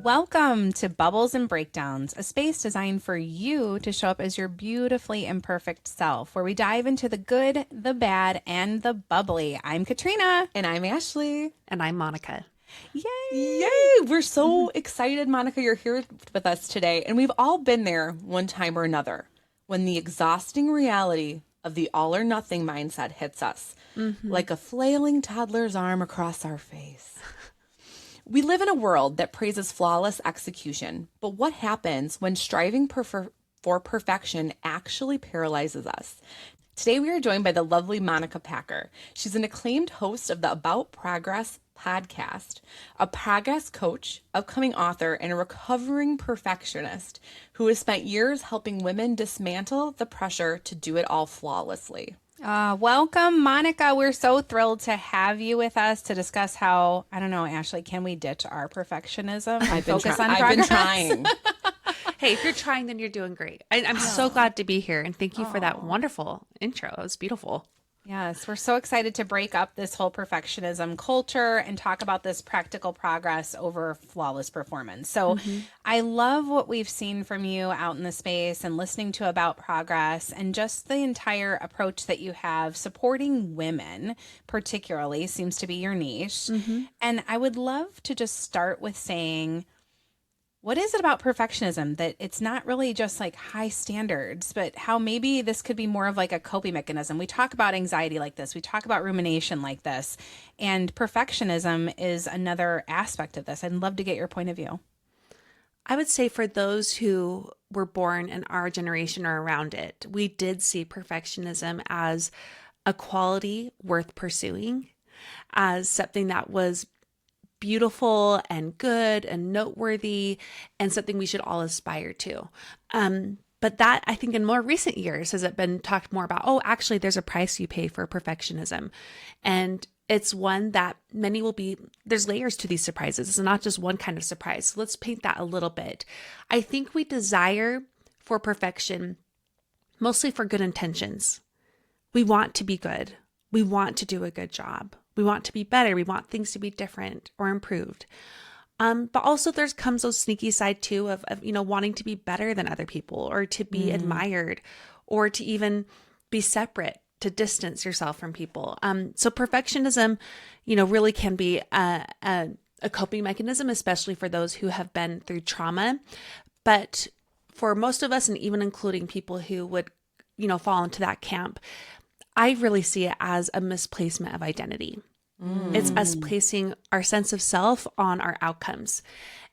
Welcome to Bubbles and Breakdowns, a space designed for you to show up as your beautifully imperfect self, where we dive into the good, the bad, and the bubbly. I'm Katrina. And I'm Ashley. And I'm Monica. Yay! Yay! We're so excited, Monica, you're here with us today. And we've all been there one time or another when the exhausting reality of the all or nothing mindset hits us, like a flailing toddler's arm across our face. We live in a world that praises flawless execution, but what happens when striving for perfection actually paralyzes us? Today we are joined by the lovely Monica Packer. She's an acclaimed host of the About Progress podcast, a progress coach, upcoming author, and a recovering perfectionist who has spent years helping women dismantle the pressure to do it all flawlessly. Welcome, Monica. We're so thrilled to have you with us to discuss how, I don't know, Ashley, can we ditch our perfectionism and focus on I've been progress? trying. Hey, if you're trying, then you're doing great. I'm so glad to be here. And thank you for that wonderful intro. It was beautiful. Yes, we're so excited to break up this whole perfectionism culture and talk about this practical progress over flawless performance. So I love what we've seen from you out in the space and listening to about progress and just the entire approach that you have supporting women, particularly seems to be your niche. And I would love to just start with saying, what is it about perfectionism that it's not really just like high standards, but how maybe this could be more of like a coping mechanism? We talk about anxiety like this. We talk about rumination like this. And perfectionism is another aspect of this. I'd love to get your point of view. I would say for those who were born in our generation or around it, we did see perfectionism as a quality worth pursuing, as something that was beautiful and good and noteworthy and something we should all aspire to. But that, I think in more recent years, has it been talked more about, oh, actually, there's a price you pay for perfectionism. And it's one that many will be, there's layers to these surprises. It's not just one kind of surprise. So let's paint that a little bit. I think we desire for perfection mostly for good intentions. We want to be good. We want to do a good job. We want to be better. We want things to be different or improved. But also there comes those sneaky side too of wanting to be better than other people or to be admired or to even be separate, to distance yourself from people. So perfectionism, really can be a coping mechanism, especially for those who have been through trauma. But for most of us, and even including people who would, fall into that camp, I really see it as a misplacement of identity. It's us placing our sense of self on our outcomes.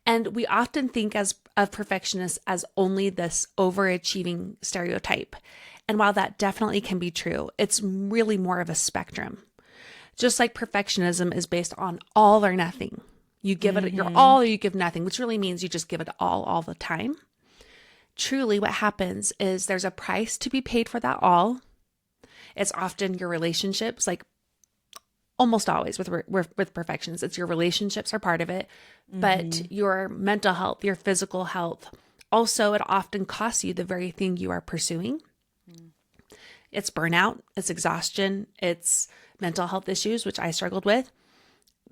And we often think of perfectionists as only this overachieving stereotype. And while that definitely can be true, it's really more of a spectrum. Just like perfectionism is based on all or nothing. You give it your all or you give nothing, which really means you just give it all the time. Truly what happens is there's a price to be paid for that all. It's often your relationships, like almost always with perfections, it's your relationships are part of it, but your mental health, your physical health. Also, it often costs you the very thing you are pursuing. It's burnout, it's exhaustion, it's mental health issues, which I struggled with.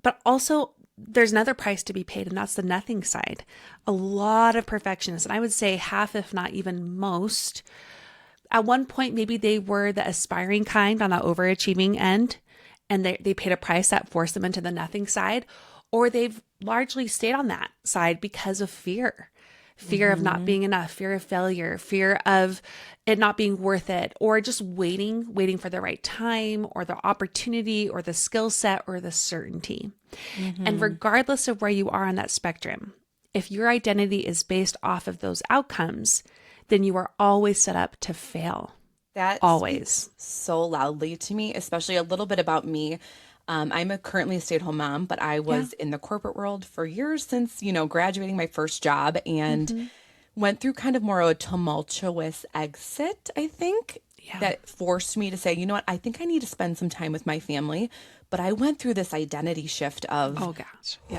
But also, there's another price to be paid, and that's the nothing side. A lot of perfectionists, and I would say half, if not even most, at one point, maybe they were the aspiring kind on the overachieving end, and they paid a price that forced them into the nothing side, or they've largely stayed on that side because of fear of not being enough, fear of failure, fear of it not being worth it, or just waiting for the right time or the opportunity or the skill set or the certainty. And regardless of where you are on that spectrum, if your identity is based off of those outcomes, then you are always set up to fail. That always speaks so loudly to me, especially a little bit about me. I'm currently a stay-at-home mom, but I was in the corporate world for years since, graduating my first job and went through kind of more of a tumultuous exit, I think, that forced me to say, you know what, I think I need to spend some time with my family. But I went through this identity shift of,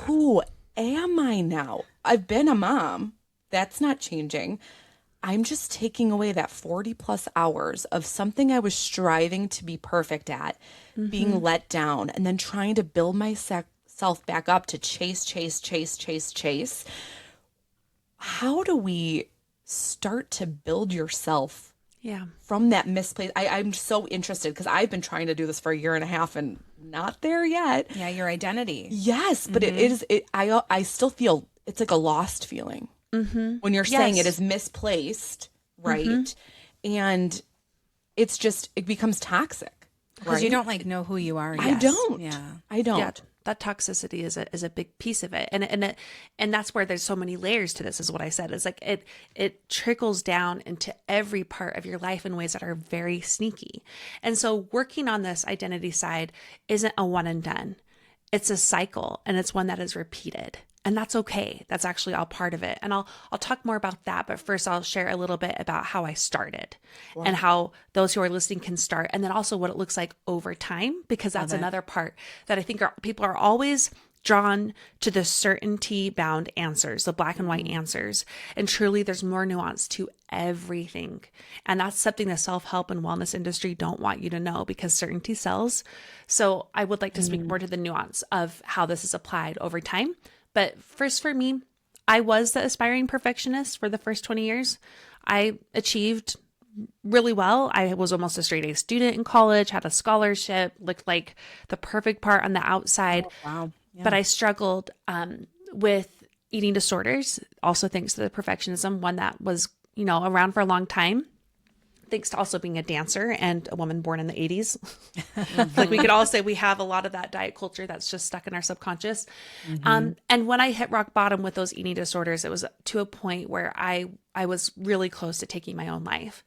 who am I now? I've been a mom. That's not changing. I'm just taking away that 40 plus hours of something I was striving to be perfect at, being let down, and then trying to build myself back up to chase, how do we start to build yourself Yeah. from that misplaced? I'm so interested because I've been trying to do this for a year and a half and not there yet. Yeah, your identity. Yes, but I still feel it's like a lost feeling when you're saying it Yes. is misplaced, right? And it becomes toxic. Because you don't like know who you are I yet. don't. Yeah. I don't. Yeah, that toxicity is a big piece of it, and that's where there's so many layers to this. Is what I said. It's like it trickles down into every part of your life in ways that are very sneaky. And so working on this identity side isn't a one and done. It's a cycle, and it's one that is repeated. And that's okay. That's actually all part of it. And I'll talk more about that. But first, I'll share a little bit about how I started and how those who are listening can start. And then also what it looks like over time, because that's another part that I think people are always drawn to the certainty bound answers, the black and white answers. And truly, there's more nuance to everything. And that's something the self-help and wellness industry don't want you to know, because certainty sells. So I would like to speak more to the nuance of how this is applied over time. But first, for me, I was the aspiring perfectionist for the first 20 years. I achieved really well. I was almost a straight A student in college, had a scholarship, looked like the perfect part on the outside. Oh, wow. Yeah. But I struggled with eating disorders, also thanks to the perfectionism, one that was, around for a long time. Thanks to also being a dancer and a woman born in the 80s. Like we could all say we have a lot of that diet culture that's just stuck in our subconscious. And when I hit rock bottom with those eating disorders, it was to a point where I was really close to taking my own life.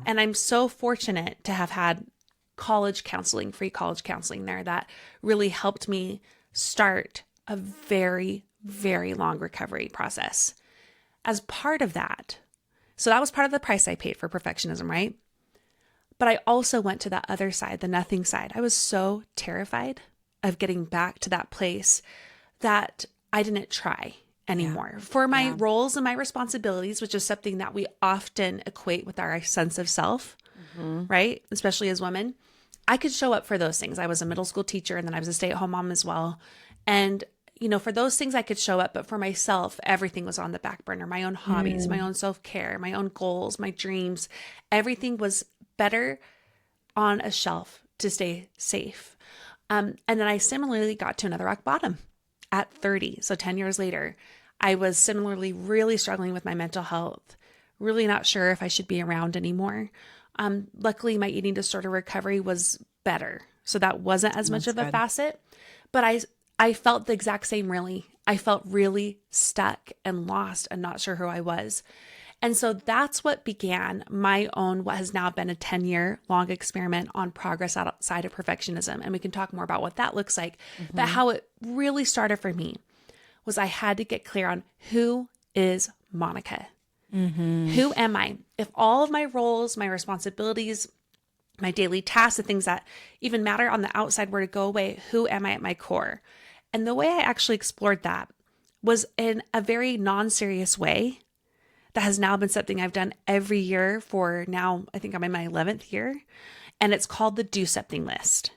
And I'm so fortunate to have had college counseling, free college counseling there that really helped me start a very, very long recovery process. As part of that, so that was part of the price I paid for perfectionism, right? But I also went to that other side, the nothing side. I was so terrified of getting back to that place that I didn't try anymore for my roles and my responsibilities, which is something that we often equate with our sense of self, right? Especially as women. I could show up for those things. I was a middle school teacher and then I was a stay-at-home mom as well. And for those things I could show up, but for myself, everything was on the back burner. My own hobbies, my own self-care, my own goals, my dreams, everything was better on a shelf to stay safe. And then I similarly got to another rock bottom at 30. So 10 years later, I was similarly really struggling with my mental health, really not sure if I should be around anymore. Luckily, my eating disorder recovery was better. So that wasn't as much of a facet, but I felt the exact same, really. I felt really stuck and lost and not sure who I was. And so that's what began my own, what has now been a 10-year long experiment on progress outside of perfectionism. And we can talk more about what that looks like. But how it really started for me was I had to get clear on who is Monica? Who am I? If all of my roles, my responsibilities, my daily tasks, the things that even matter on the outside were to go away, who am I at my core? And the way I actually explored that was in a very non-serious way that has now been something I've done every year for now, I think I'm in my 11th year, and it's called the do something list.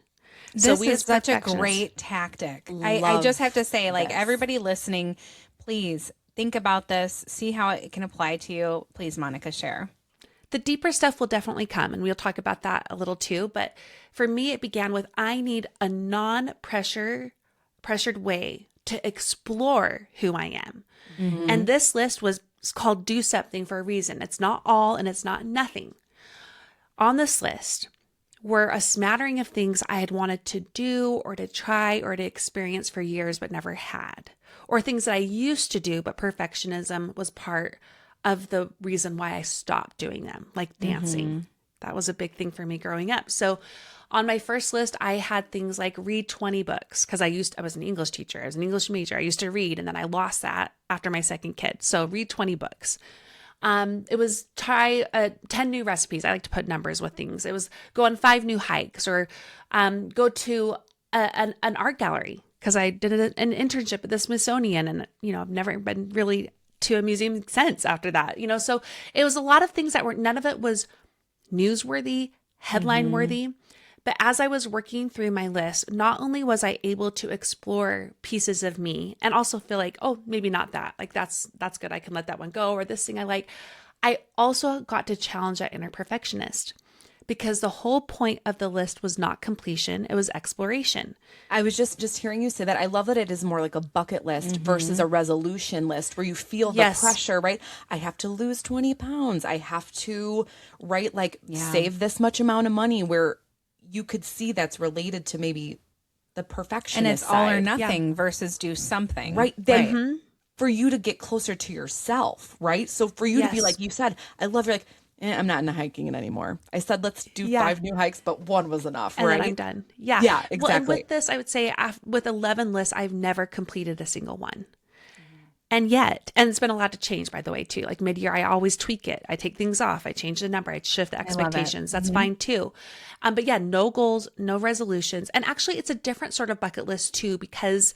This is such a great tactic. I just have to say, everybody listening, please think about this, see how it can apply to you. Please, Monica, share. The deeper stuff will definitely come, and we'll talk about that a little too. But for me, it began with I need a pressured way to explore who I am. And this list was called Do Something for a reason. It's not all and it's not nothing. On this list were a smattering of things I had wanted to do or to try or to experience for years but never had, or things that I used to do, but perfectionism was part of the reason why I stopped doing them, like dancing. That was a big thing for me growing up. So on my first list, I had things like read 20 books because I was an English teacher. I was an English major. I used to read, and then I lost that after my second kid. So read 20 books. It was try 10 new recipes. I like to put numbers with things. It was go on 5 new hikes, or go to an art gallery because I did an internship at the Smithsonian, and I've never been really to a museum since after that. So it was a lot of things that none of it was newsworthy, headline worthy, But as I was working through my list, not only was I able to explore pieces of me and also feel like, oh, maybe not that. Like that's good. I can let that one go, or this thing I like. I also got to challenge that inner perfectionist because the whole point of the list was not completion, it was exploration. I was just hearing you say that. I love that it is more like a bucket list versus a resolution list where you feel the Yes. pressure, right? I have to lose 20 pounds. I have to, right, like save this much amount of money, where you could see that's related to maybe the perfectionist And it's all or side. nothing versus do something. Right. Then for you to get closer to yourself, right? So for you to be Yes. like you said, I love you're like, I'm not into hiking it anymore. I said, let's do Yeah. 5 new hikes, but one was enough, And right? then I'm done. Yeah. Yeah, Well, and exactly. with this, I would say with 11 lists, I've never completed a single one. And yet, and it's been allowed to change, by the way, too. Like mid-year, I always tweak it. I take things off. I change the number. I shift the expectations. That's fine, too. But yeah, no goals, no resolutions. And actually, it's a different sort of bucket list, too, because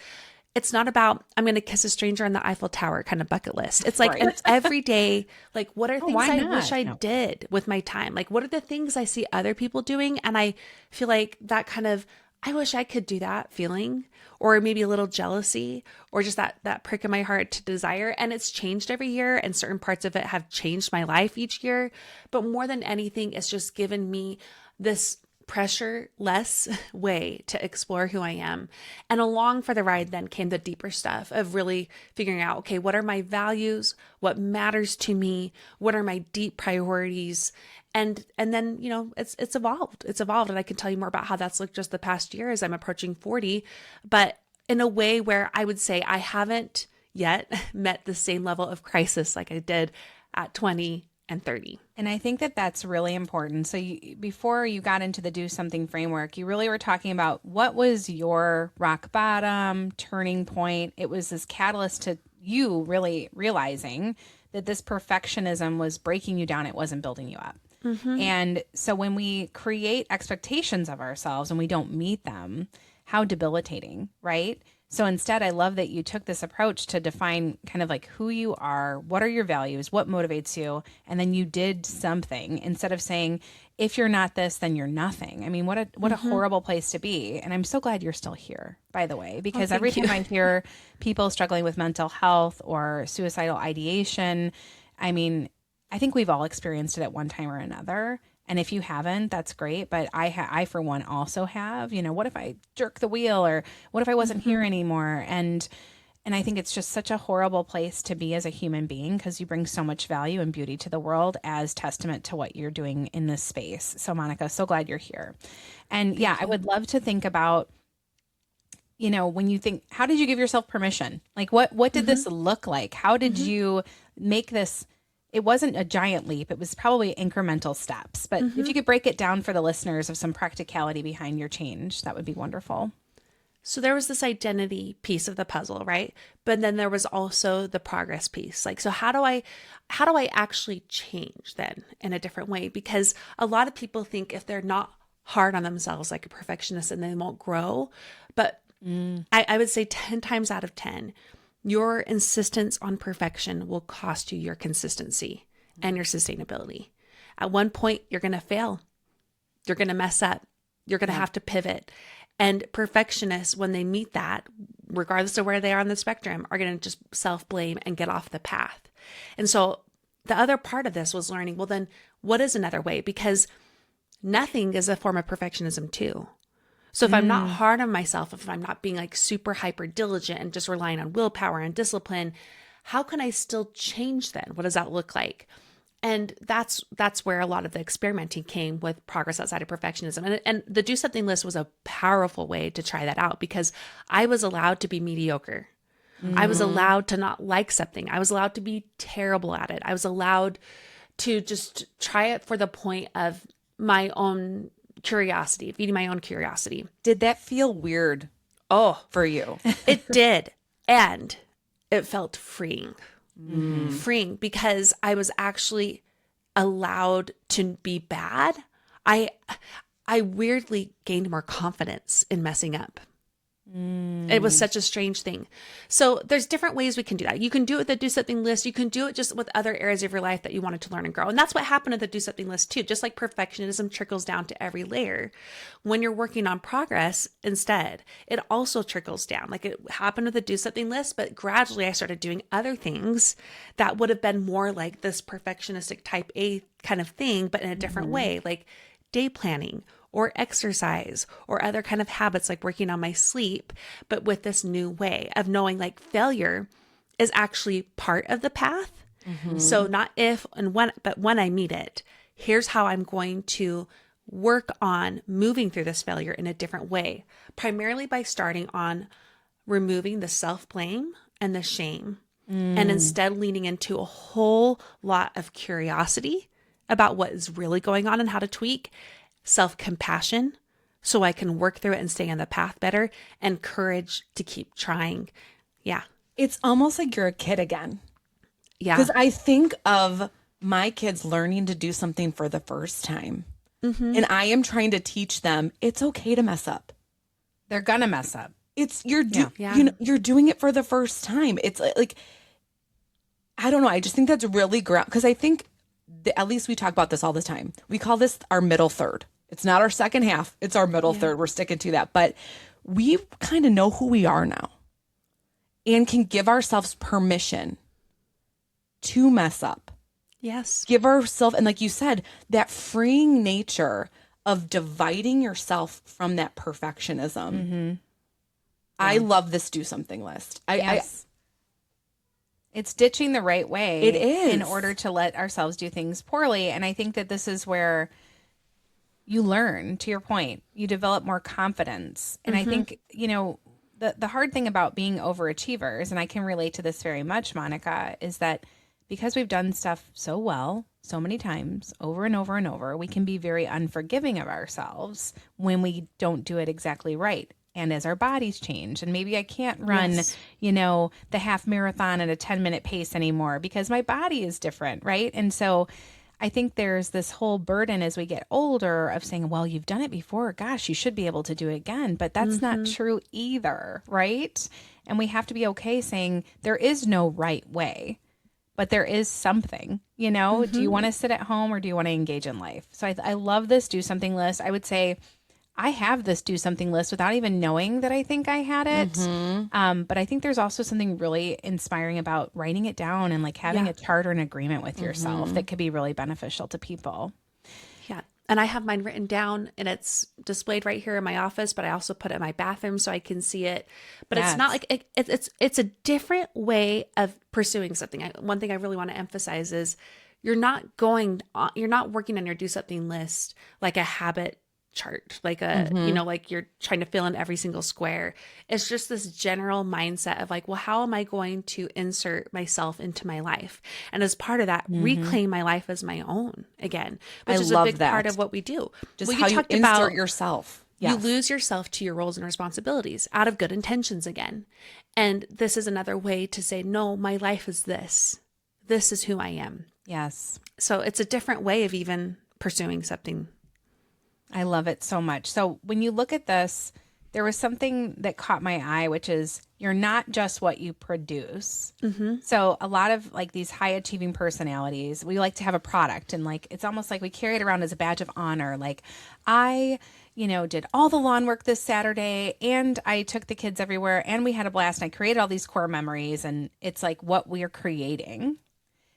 it's not about, I'm going to kiss a stranger on the Eiffel Tower kind of bucket list. It's like an everyday, like, what are things why I not? wish I No. did with my time? Like, what are the things I see other people doing? And I feel like that kind of, I wish I could do that feeling, or maybe a little jealousy, or just that prick in my heart to desire. And it's changed every year, and certain parts of it have changed my life each year. But more than anything, it's just given me this pressure less way to explore who I am. And along for the ride then came the deeper stuff of really figuring out, okay, what are my values? What matters to me? What are my deep priorities? And then, you know, it's evolved. It's evolved. And I can tell you more about how that's looked just the past year as I'm approaching 40, but in a way where I would say I haven't yet met the same level of crisis like I did at 20 and 30. And I think that that's really important. So before you got into the do something framework, you really were talking about what was your rock bottom turning point. It was this catalyst to you really realizing that this perfectionism was breaking you down. It wasn't building you up. And so when we create expectations of ourselves and we don't meet them, how debilitating, right? So instead, I love that you took this approach to define kind of like who you are, what are your values, what motivates you, and then you did something instead of saying, if you're not this, then you're nothing. I mean, what a horrible place to be. And I'm so glad you're still here, by the way, because every time I hear people struggling with mental health or suicidal ideation, I mean, I think we've all experienced it at one time or another. And if you haven't, that's great. But I for one, also have. You know, what if I jerk the wheel, or what if I wasn't here anymore? And I think it's just such a horrible place to be as a human being, because you bring so much value and beauty to the world as testament to what you're doing in this space. So, Monica, so glad you're here. And I would love to think about, you know, when you think, how did you give yourself permission? Like, what did this look like? How did you make this? It wasn't a giant leap. It was probably incremental steps. But if you could break it down for the listeners of some practicality behind your change, that would be wonderful. So there was this identity piece of the puzzle, right? But then there was also the progress piece. Like, so how do I actually change then in a different way? Because a lot of people think if they're not hard on themselves like a perfectionist, and they won't grow. But I would say 10 times out of 10, your insistence on perfection will cost you your consistency and your sustainability. At one point, you're going to fail. You're going to mess up. You're going to have to pivot. And perfectionists, when they meet that, regardless of where they are on the spectrum, are going to just self-blame and get off the path. And so the other part of this was learning, well, then what is another way? Because nothing is a form of perfectionism too. So if I'm not hard on myself, if I'm not being like super hyper diligent and just relying on willpower and discipline, how can I still change then? What does that look like? And that's where a lot of the experimenting came with progress outside of perfectionism. And the do something list was a powerful way to try that out, because I was allowed to be mediocre. I was allowed to not like something. I was allowed to be terrible at it. I was allowed to just try it for the point of my own curiosity, feeding my own curiosity. Did that feel weird for you? It did. And it felt freeing. Freeing, because I was actually allowed to be bad. I weirdly gained more confidence in messing up. It was such a strange thing. So there's different ways we can do that. You can do it with the do something list. You can do it just with other areas of your life that you wanted to learn and grow. And that's what happened to the do something list too. Just like perfectionism trickles down to every layer. When you're working on progress instead, it also trickles down. Like it happened with the do something list, but gradually I started doing other things that would have been more like this perfectionistic type A kind of thing, but in a different way, like day planning or exercise or other kind of habits like working on my sleep, but with this new way of knowing like failure is actually part of the path. So not if and when, but when I meet it, here's how I'm going to work on moving through this failure in a different way, primarily by starting on removing the self-blame and the shame, and instead leaning into a whole lot of curiosity about what is really going on and how to tweak, self-compassion so I can work through it and stay on the path better, and courage to keep trying. Yeah. It's almost like you're a kid again. Yeah. Because I think of my kids learning to do something for the first time. And I am trying to teach them it's okay to mess up. They're going to mess up. It's Yeah. you know, you're doing it for the first time. It's like I don't know. I just think that's really because I think at least we talk about this all the time. We call this our middle third. It's not our second half. It's our middle third. We're sticking to that. But we kind of know who we are now and can give ourselves permission to mess up. Yes. Give ourselves, and like you said, that freeing nature of dividing yourself from that perfectionism. I love this do something list. It's ditching the right way. It is. In order to let ourselves do things poorly. And I think that this is where you learn, to your point, you develop more confidence. And I think, you know, the hard thing about being overachievers, and I can relate to this very much, Monica, is that because we've done stuff so well, so many times, over and over and over, we can be very unforgiving of ourselves when we don't do it exactly right. And as our bodies change, and maybe I can't run, you know, the half marathon at a 10-minute pace anymore because my body is different, right? And so I think there's this whole burden as we get older of saying, well, you've done it before. Gosh, you should be able to do it again. But that's not true either, right? And we have to be okay saying there is no right way, but there is something, you know? Do you want to sit at home or do you want to engage in life? So I love this do something list. I would say I have this do something list without even knowing that I think I had it. But I think there's also something really inspiring about writing it down and like having a chart or an agreement with yourself that could be really beneficial to people. Yeah. And I have mine written down and it's displayed right here in my office, but I also put it in my bathroom so I can see it. But it's not like it's a different way of pursuing something. One thing I really want to emphasize is you're not working on your do something list like a habit chart, like you know, like you're trying to fill in every single square. It's just this general mindset of like, well, how am I going to insert myself into my life? And as part of that, reclaim my life as my own again, which is a big part of what we do. Just how you insert yourself. You lose yourself to your roles and responsibilities out of good intentions again. And this is another way to say, no, my life is this. This is who I am. Yes. So it's a different way of even pursuing something. I love it so much. So when you look at this, there was something that caught my eye, which is you're not just what you produce. So a lot of like these high achieving personalities, we like to have a product and like, it's almost like we carry it around as a badge of honor. Like I, you know, did all the lawn work this Saturday and I took the kids everywhere and we had a blast and I created all these core memories and it's like what we're creating.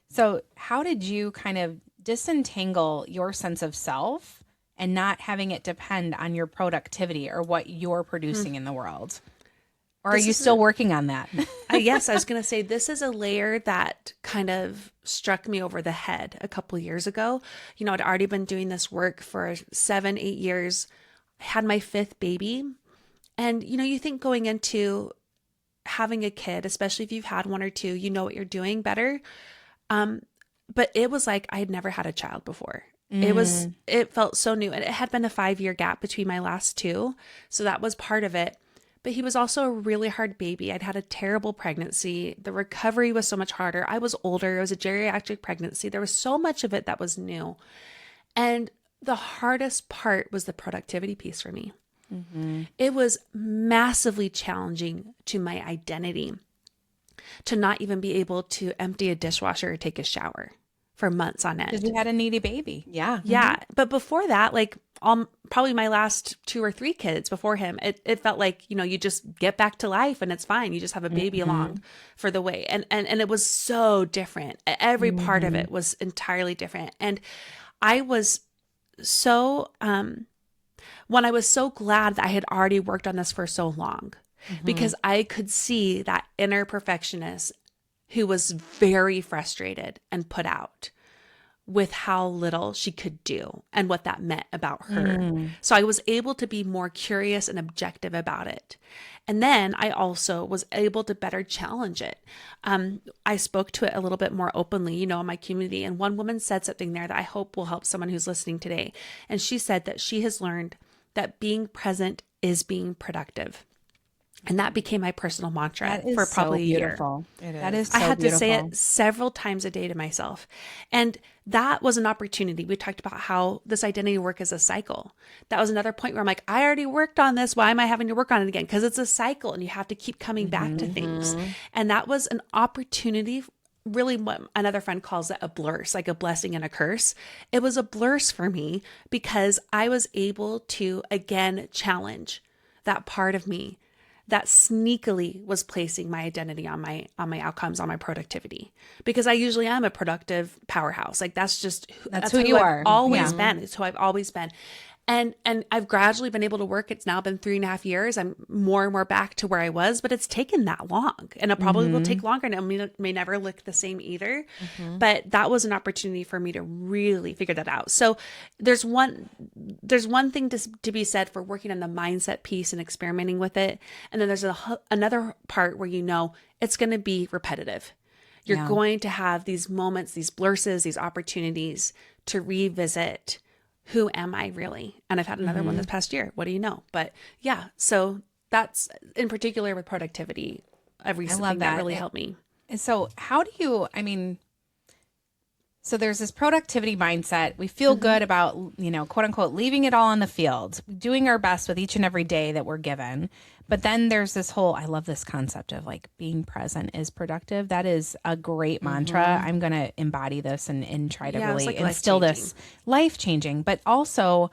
So how did you kind of disentangle your sense of self and not having it depend on your productivity or what you're producing in the world? Or are you still working on that? Yes, I was going to say this is a layer that kind of struck me over the head a couple of years ago. You know, I'd already been doing this work for 7-8 years. I had my 5th baby. And, you know, you think going into having a kid, especially if you've had one or two, you know what you're doing better. But it was like I had never had a child before. It felt so new. And it had been a 5-year gap between my last two. So that was part of it. But he was also a really hard baby. I'd had a terrible pregnancy. The recovery was so much harder. I was older. It was a geriatric pregnancy. There was so much of it that was new. And the hardest part was the productivity piece for me. It was massively challenging to my identity to not even be able to empty a dishwasher or take a shower for months on end. Because you had a needy baby. Yeah. Yeah. But before that, like probably my last 2 or 3 kids before him, it felt like, you just get back to life and it's fine. You just have a baby along for the way. And it was so different. Every part of it was entirely different. And I was so, when I was so glad that I had already worked on this for so long, because I could see that inner perfectionist who was very frustrated and put out with how little she could do and what that meant about her. So I was able to be more curious and objective about it. And then I also was able to better challenge it. I spoke to it a little bit more openly, in my community. And one woman said something there that I hope will help someone who's listening today. And she said that she has learned that being present is being productive. And that became my personal mantra for probably a year. That is so I had beautiful. to say it several times a day to myself. And that was an opportunity. We talked about how this identity work is a cycle. That was another point where I'm like, I already worked on this. Why am I having to work on it again? Because it's a cycle and you have to keep coming back to things. And that was an opportunity, really what another friend calls it a blurse, like a blessing and a curse. It was a blurse for me because I was able to, again, challenge that part of me that sneakily was placing my identity on my outcomes, on my productivity, because I usually am a productive powerhouse. Like that's who you are. I've always been. It's who I've always been. And I've gradually been able to work. It's now been 3.5 years. I'm more and more back to where I was, but it's taken that long, and it probably will take longer, and it may never look the same either. But that was an opportunity for me to really figure that out. So there's one thing to be said for working on the mindset piece and experimenting with it. And then there's another part where it's going to be repetitive. You're going to have these moments, these blurses, these opportunities to revisit who am I really? And I've had another one this past year. What do you know? But yeah, so that's in particular with productivity. Something that really helped me. So how do you, so there's this productivity mindset. We feel good about, quote unquote, leaving it all on the field, doing our best with each and every day that we're given. But then there's this whole, I love this concept of like being present is productive. That is a great mantra. I'm going to embody this and try to really instill this life-changing. But also,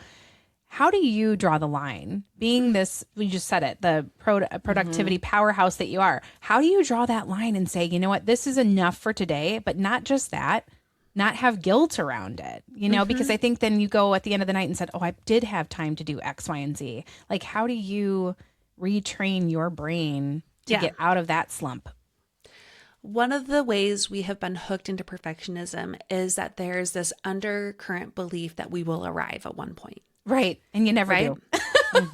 how do you draw the line? Being this, we just said it, the productivity powerhouse that you are. How do you draw that line and say, you know what, this is enough for today, but not just that, not have guilt around it, because I think then you go at the end of the night and said, oh, I did have time to do X, Y, and Z. Like, how do you retrain your brain to get out of that slump? One of the ways we have been hooked into perfectionism is that there's this undercurrent belief that we will arrive at one point. Right. And you never do.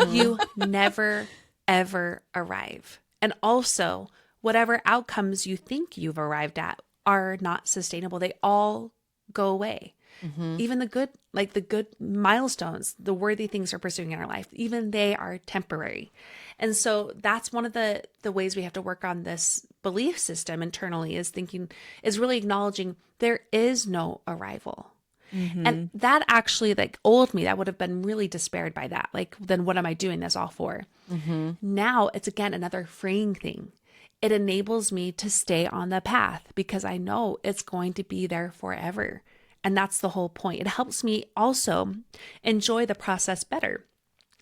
You never, ever arrive. And also, whatever outcomes you think you've arrived at are not sustainable. They all go away. Even the good milestones, the worthy things we're pursuing in our life, even they are temporary. And so that's one of the ways we have to work on this belief system internally is really acknowledging there is no arrival. And that actually, like old me, that would have been really despaired by that. Like, then what am I doing this all for? Now it's again another freeing thing. It enables me to stay on the path because I know it's going to be there forever. And that's the whole point. It helps me also enjoy the process better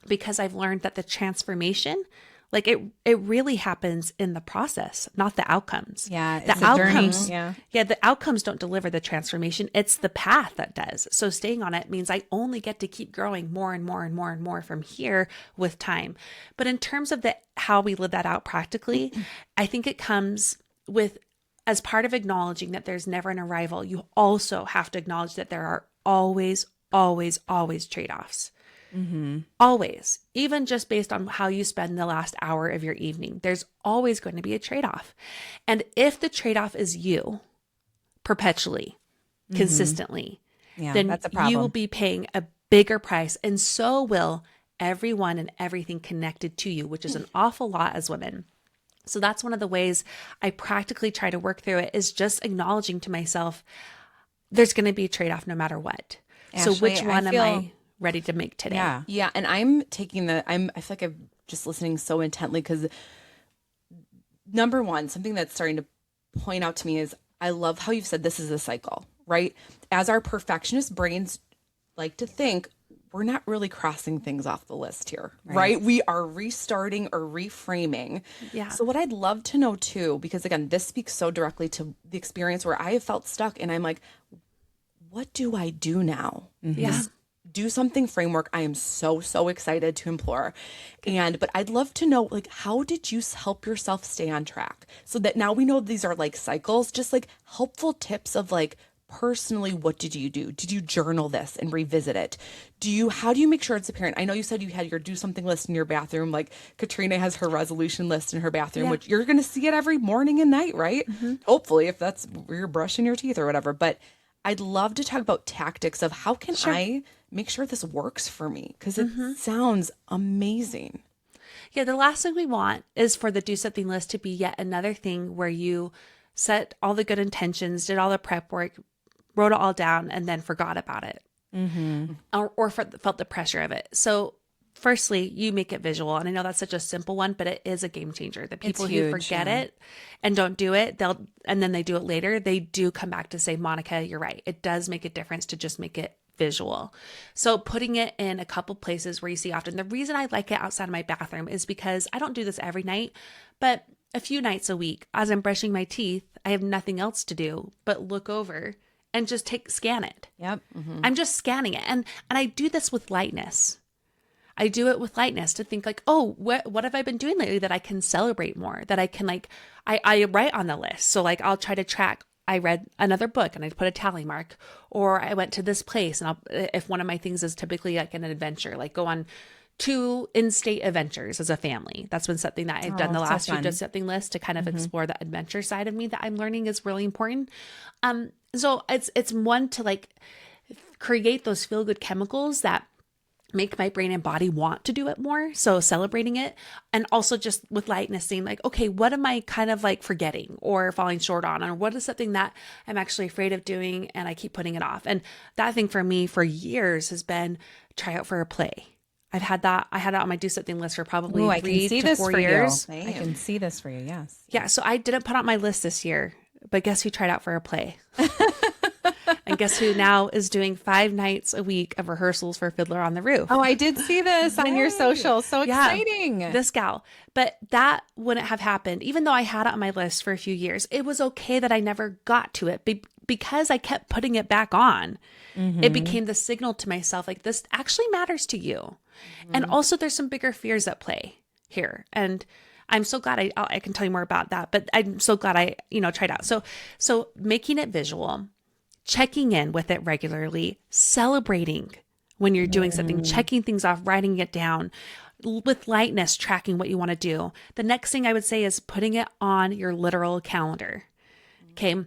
because I've learned that the transformation, like it really happens in the process, not the outcomes. Yeah, the it's a outcomes. journey. Yeah, the outcomes don't deliver the transformation. It's the path that does. So staying on it means I only get to keep growing more and more and more and more from here with time. But in terms of how we live that out practically, I think it comes with, as part of acknowledging that there's never an arrival, you also have to acknowledge that there are always, always, always trade-offs. Always, even just based on how you spend the last hour of your evening, there's always going to be a trade-off. And if the trade-off is you perpetually, consistently, then that's a problem. you will be paying a bigger price. And so will everyone and everything connected to you, which is an awful lot as women. So that's one of the ways I practically try to work through it, is just acknowledging to myself, there's going to be a trade-off no matter what. Ashley, so which one am I ready to make today. Yeah. Yeah. And I feel like I'm just listening so intently because number one, something that's starting to point out to me is I love how you've said this is a cycle, right? As our perfectionist brains like to think, we're not really crossing things off the list here, right? We are restarting or reframing. Yeah. So what I'd love to know too, because again, this speaks so directly to the experience where I have felt stuck and I'm like, what do I do now? Yeah. Do something framework. I am so excited to implore. But I'd love to know, like, how did you help yourself stay on track so that now we know these are like cycles, just like helpful tips of like, personally, what did you do? Did you journal this and revisit it? How do you make sure it's apparent? I know you said you had your do something list in your bathroom. Like Katrina has her resolution list in her bathroom, which you're going to see it every morning and night, right? Hopefully, if that's where you're brushing your teeth or whatever. But I'd love to talk about tactics of how can I make sure this works for me? Because it sounds amazing. Yeah, the last thing we want is for the do something list to be yet another thing where you set all the good intentions, did all the prep work, wrote it all down, and then forgot about it. Or felt the pressure of it. So firstly, you make it visual. And I know that's such a simple one, but it is a game changer. The people who forget it and don't do it, and then they do it later, they do come back to say, Monica, you're right. It does make a difference to just make it visual. So putting it in a couple places where you see often. The reason I like it outside of my bathroom is because I don't do this every night, but a few nights a week as I'm brushing my teeth, I have nothing else to do but look over and just scan it. Yep. I'm just scanning it. And I do this with lightness. I do it with lightness to think like, oh, what have I been doing lately that I can celebrate more, that I can like, I write on the list. So like, I'll try to track, I read another book and I put a tally mark, or I went to this place. And if one of my things is typically like an adventure, like go on 2 in-state adventures as a family. That's been something that I've done the last few do something lists to kind of explore the adventure side of me that I'm learning is really important. So it's one to like create those feel good chemicals that make my brain and body want to do it more. So celebrating it, and also just with lightness, saying like, okay, what am I kind of like forgetting or falling short on, or what is something that I'm actually afraid of doing and I keep putting it off. And that thing for me for years has been try out for a play. I had that on my do something list for probably 3 to 4 years. I can see this for you. Yes. Yeah. So I didn't put on my list this year, but guess who tried out for a play? And guess who now is doing 5 nights a week of rehearsals for Fiddler on the Roof? Oh, I did see this on your social. So exciting. This gal. But that wouldn't have happened, even though I had it on my list for a few years. It was okay that I never got to it because I kept putting it back on. It became the signal to myself, like, this actually matters to you. And also there's some bigger fears at play here. And I'm so glad I can tell you more about that, but I'm so glad I, tried out. So making it visual, checking in with it regularly, celebrating when you're doing something, checking things off, writing it down with lightness, tracking what you want to do. The next thing I would say is putting it on your literal calendar. Okay.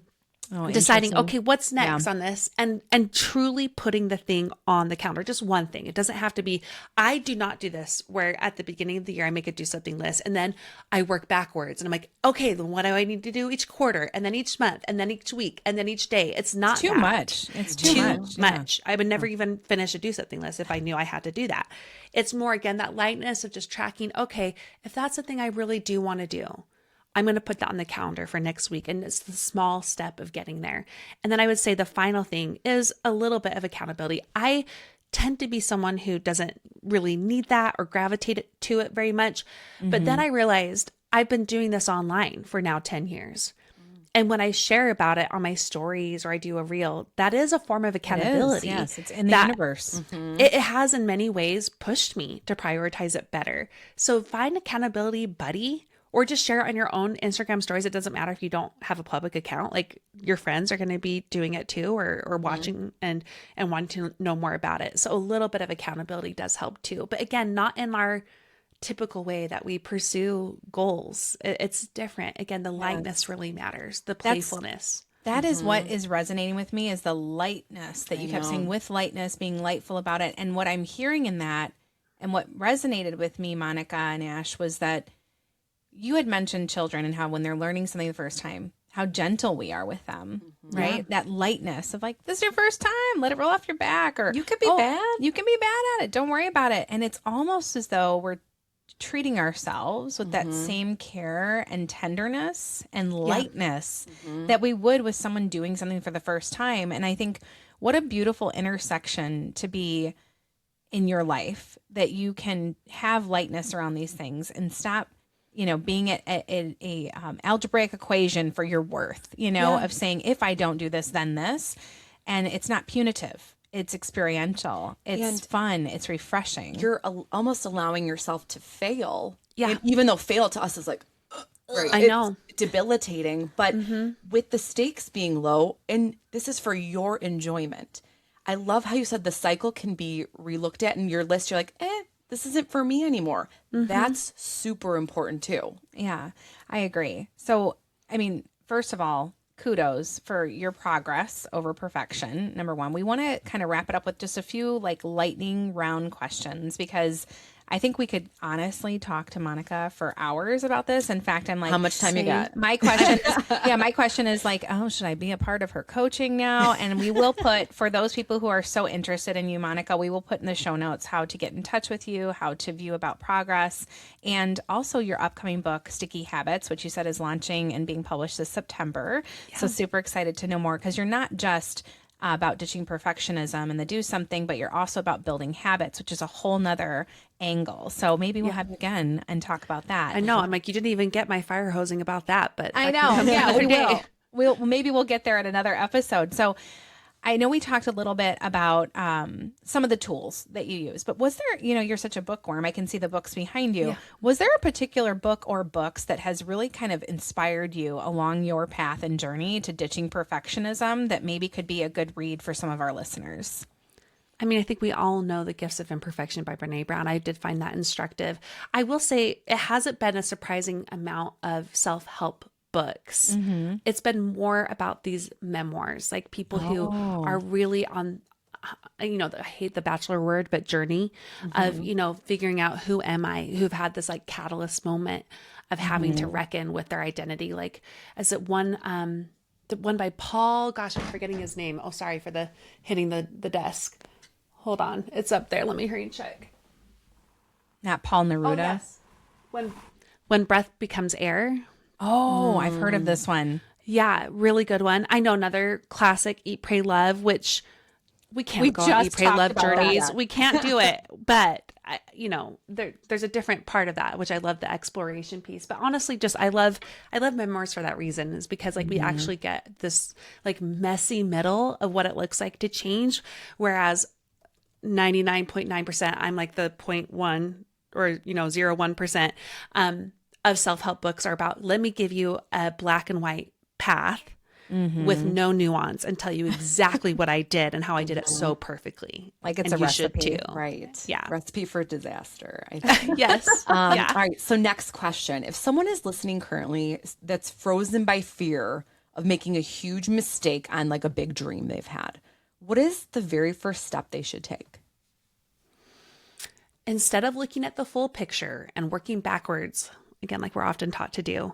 Deciding, okay, what's next on this, and truly putting the thing on the calendar, just one thing. It doesn't have to be, I do not do this where at the beginning of the year, I make a do something list and then I work backwards and I'm like, okay, then what do I need to do each quarter and then each month and then each week and then each day? It's not too much. It's too much. I would never even finish a do something list if I knew I had to do that. It's more, again, that lightness of just tracking, okay, if that's the thing I really do want to do, I'm going to put that on the calendar for next week. And it's the small step of getting there. And then I would say the final thing is a little bit of accountability. I tend to be someone who doesn't really need that or gravitate to it very much. But then I realized I've been doing this online for now 10 years. And when I share about it on my stories or I do a reel, that is a form of accountability. Yes, it's in the universe. It has in many ways pushed me to prioritize it better. So find accountability buddy, or just share it on your own Instagram stories. It doesn't matter if you don't have a public account, like your friends are going to be doing it too, or watching and wanting to know more about it. So a little bit of accountability does help too. But again, not in our typical way that we pursue goals. It's different. Again, the lightness really matters, the playfulness. That is what is resonating with me, is the lightness that you kept saying, with lightness, being lightful about it. And what I'm hearing in that, and what resonated with me, Monica and Ash, was that you had mentioned children and how when they're learning something the first time, how gentle we are with them, right? That lightness of like, this is your first time, let it roll off your back, or You could be bad. you can be bad at it. Don't worry about it. And it's almost as though we're treating ourselves with that same care and tenderness and lightness that we would with someone doing something for the first time. And I think what a beautiful intersection to be in your life, that you can have lightness around these things and stop, being a algebraic equation for your worth, of saying, if I don't do this, then this. And it's not punitive. It's experiential. It's fun. It's refreshing. You're almost allowing yourself to fail. Yeah. And even though fail to us is like, right, I know. it's debilitating, but with the stakes being low, and this is for your enjoyment. I love how you said the cycle can be relooked at in your list. You're like, this isn't for me anymore. That's super important too. Yeah, I agree. So, I mean, first of all, kudos for your progress over perfection. Number one, we want to kind of wrap it up with just a few like lightning round questions, because I think we could honestly talk to Monica for hours about this. In fact, I'm like, How much time you got? My question is like, oh, should I be a part of her coaching now? And we will put, for those people who are so interested in you, Monica, we will put in the show notes how to get in touch with you, how to view about progress, and also your upcoming book, Sticky Habits, which you said is launching and being published this September. Yeah. So super excited to know more, because you're not just about ditching perfectionism and the do something, but you're also about building habits, which is a whole nother angle. So maybe we'll have you again and talk about that. I know. I'm like, you didn't even get my fire hosing about that, but I know. Yeah, we will. Maybe we'll get there at another episode. So I know we talked a little bit about some of the tools that you use, but was there, you're such a bookworm. I can see the books behind you. Yeah. Was there a particular book or books that has really kind of inspired you along your path and journey to ditching perfectionism that maybe could be a good read for some of our listeners? I mean, I think we all know The Gifts of Imperfection by Brene Brown. I did find that instructive. I will say it hasn't been a surprising amount of self-help books. It's been more about these memoirs, like people who are really on, I hate the bachelor word, but journey of, figuring out who am I, who've had this like catalyst moment of having to reckon with their identity. Like, is it one, the one by Paul, gosh, I'm forgetting his name. Oh, sorry for the hitting the desk. Hold on. It's up there. Let me hurry and check. Not Paul Neruda. Oh, yes. When breath becomes air. Oh, I've heard of this one. Yeah, really good one. I know another classic, Eat, Pray, Love, which we can't go on Eat, Pray, Love journeys. We can't do it. But, there's a different part of that, which I love the exploration piece. But honestly, I love memoirs for that reason, is because like we actually get this like messy middle of what it looks like to change. Whereas 99.9%, I'm like the 0.1 or 0.1%, of self-help books are about, let me give you a black and white path with no nuance and tell you exactly what I did and how I did it so perfectly. Like it's a recipe. Right. Yeah. Recipe for disaster. I think. Yes. All right. So next question. If someone is listening currently that's frozen by fear of making a huge mistake on like a big dream they've had, what is the very first step they should take? Instead of looking at the full picture and working backwards, again, like we're often taught to do,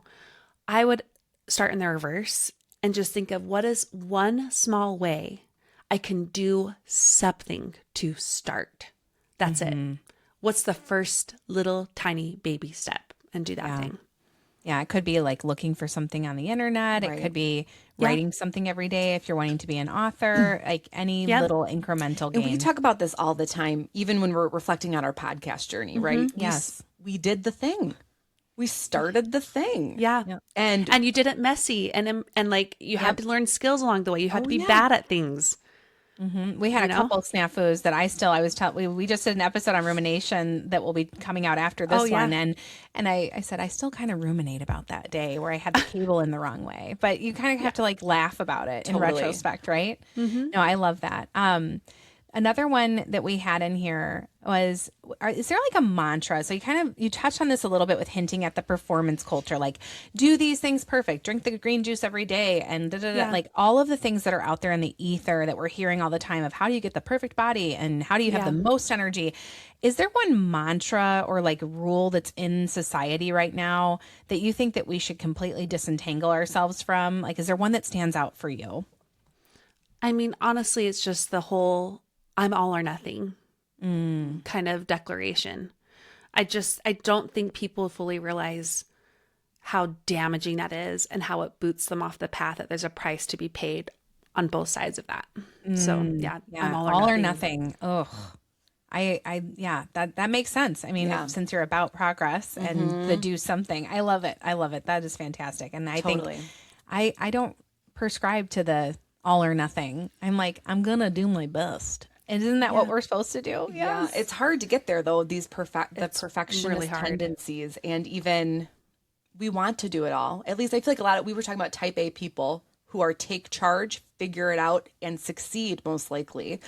I would start in the reverse and just think of what is one small way I can do something to start. That's it. What's the first little tiny baby step, and do that thing. Yeah, it could be like looking for something on the internet. Right. It could be writing something every day if you're wanting to be an author, like any little incremental gain. And we talk about this all the time, even when we're reflecting on our podcast journey, right? Yes. We did the thing. We started the thing. Yeah. And you did it messy, and like you had to learn skills along the way. You had to be bad at things. We had a couple of snafus that we just did an episode on rumination that will be coming out after this one. And I said, I still kind of ruminate about that day where I had the cable in the wrong way, but you kind of have to like laugh about it in retrospect. Right. No, I love that. Another one that we had in here was, is there like a mantra? So you touched on this a little bit with hinting at the performance culture, like do these things perfect, drink the green juice every day, and like all of the things that are out there in the ether that we're hearing all the time of how do you get the perfect body and how do you have the most energy? Is there one mantra or like rule that's in society right now that you think that we should completely disentangle ourselves from? Like, is there one that stands out for you? I mean, honestly, it's just the whole I'm all or nothing kind of declaration. I don't think people fully realize how damaging that is and how it boots them off the path, that there's a price to be paid on both sides of that. So yeah, I'm all or nothing. Ugh. Yeah, that makes sense. I mean, since you're about progress and to do something, I love it. I love it. That is fantastic. And I think I don't prescribe to the all or nothing. I'm like, I'm going to do my best. And isn't that what we're supposed to do? Yeah. It's hard to get there though. These perfectionist really tendencies, and even we want to do it all. At least I feel like we were talking about type A people who are take charge, figure it out, and succeed most likely.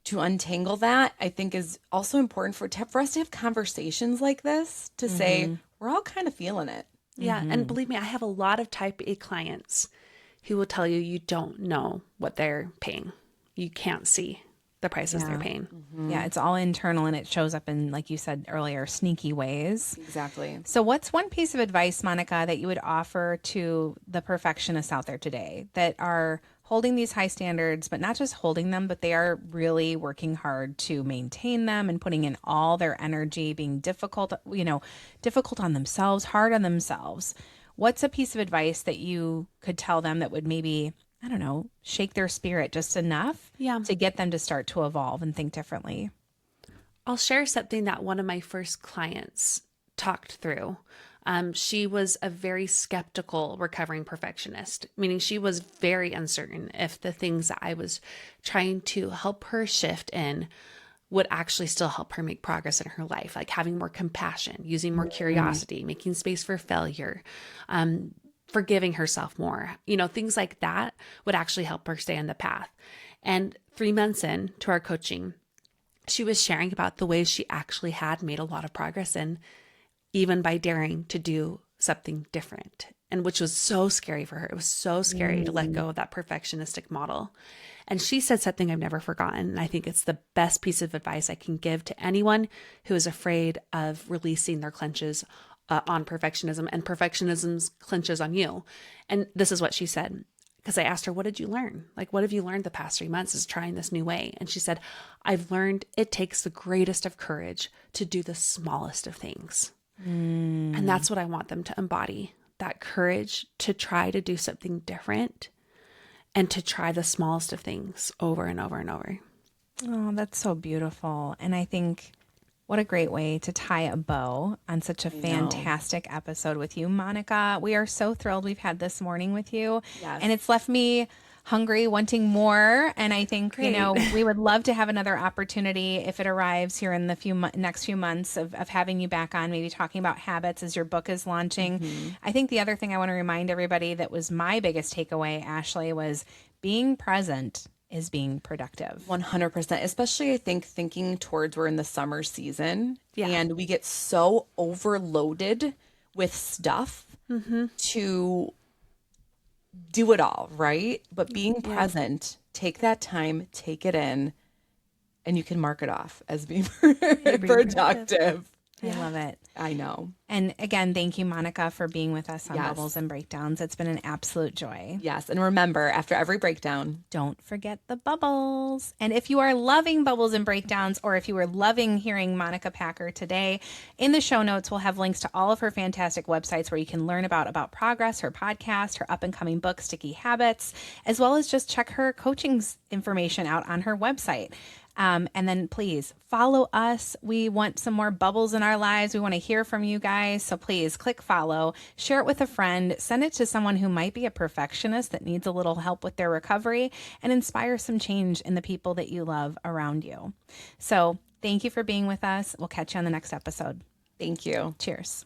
To untangle that, I think is also important for us to have conversations like this to say, we're all kind of feeling it. Yeah. And believe me, I have a lot of type A clients who will tell you don't know what they're paying. You can't see the prices they're paying. Yeah, it's all internal and it shows up in, like you said earlier, sneaky ways. Exactly. So what's one piece of advice, Monica, that you would offer to the perfectionists out there today that are holding these high standards, but not just holding them, but they are really working hard to maintain them and putting in all their energy, being difficult on themselves, hard on themselves? What's a piece of advice that you could tell them that would maybe, I don't know, shake their spirit just enough to get them to start to evolve and think differently? I'll share something that one of my first clients talked through. She was a very skeptical recovering perfectionist, meaning she was very uncertain if the things that I was trying to help her shift in would actually still help her make progress in her life, like having more compassion, using more curiosity, making space for failure, forgiving herself more, things like that would actually help her stay on the path. And 3 months in to our coaching, she was sharing about the ways she actually had made a lot of progress in, even by daring to do something different, and which was so scary for her. It was so scary to let go of that perfectionistic model. And she said something I've never forgotten. And I think it's the best piece of advice I can give to anyone who is afraid of releasing their clenches on perfectionism, and perfectionism's clenches on you. And this is what she said, because I asked her, what did you learn? Like, what have you learned the past 3 months is trying this new way? And she said, I've learned it takes the greatest of courage to do the smallest of things. And that's what I want them to embody, that courage to try to do something different and to try the smallest of things over and over and over. Oh, that's so beautiful. And I think what a great way to tie a bow on such a fantastic episode with you, Monica. We are so thrilled we've had this morning with you. Yes. And it's left me hungry, wanting more. And I think, we would love to have another opportunity if it arrives here in the next few months of having you back on, maybe talking about habits as your book is launching. I think the other thing I want to remind everybody that was my biggest takeaway, Ashley, was being present is being productive. 100%. Especially, I think, thinking towards we're in the summer season and we get so overloaded with stuff to do it all, right? But being present, take that time, take it in, and you can mark it off as being productive. I love it. I know. And again, thank you, Monica, for being with us on Bubbles and Breakdowns. It's been an absolute joy. Yes. And remember, after every breakdown, don't forget the bubbles. And if you are loving Bubbles and Breakdowns, or if you are loving hearing Monica Packer today, in the show notes, we'll have links to all of her fantastic websites where you can learn about progress, her podcast, her up and coming book, Sticky Habits, as well as just check her coaching information out on her website. And then please follow us. We want some more bubbles in our lives. We want to hear from you guys. So please click follow, share it with a friend, send it to someone who might be a perfectionist that needs a little help with their recovery, and inspire some change in the people that you love around you. So thank you for being with us. We'll catch you on the next episode. Thank you. Cheers.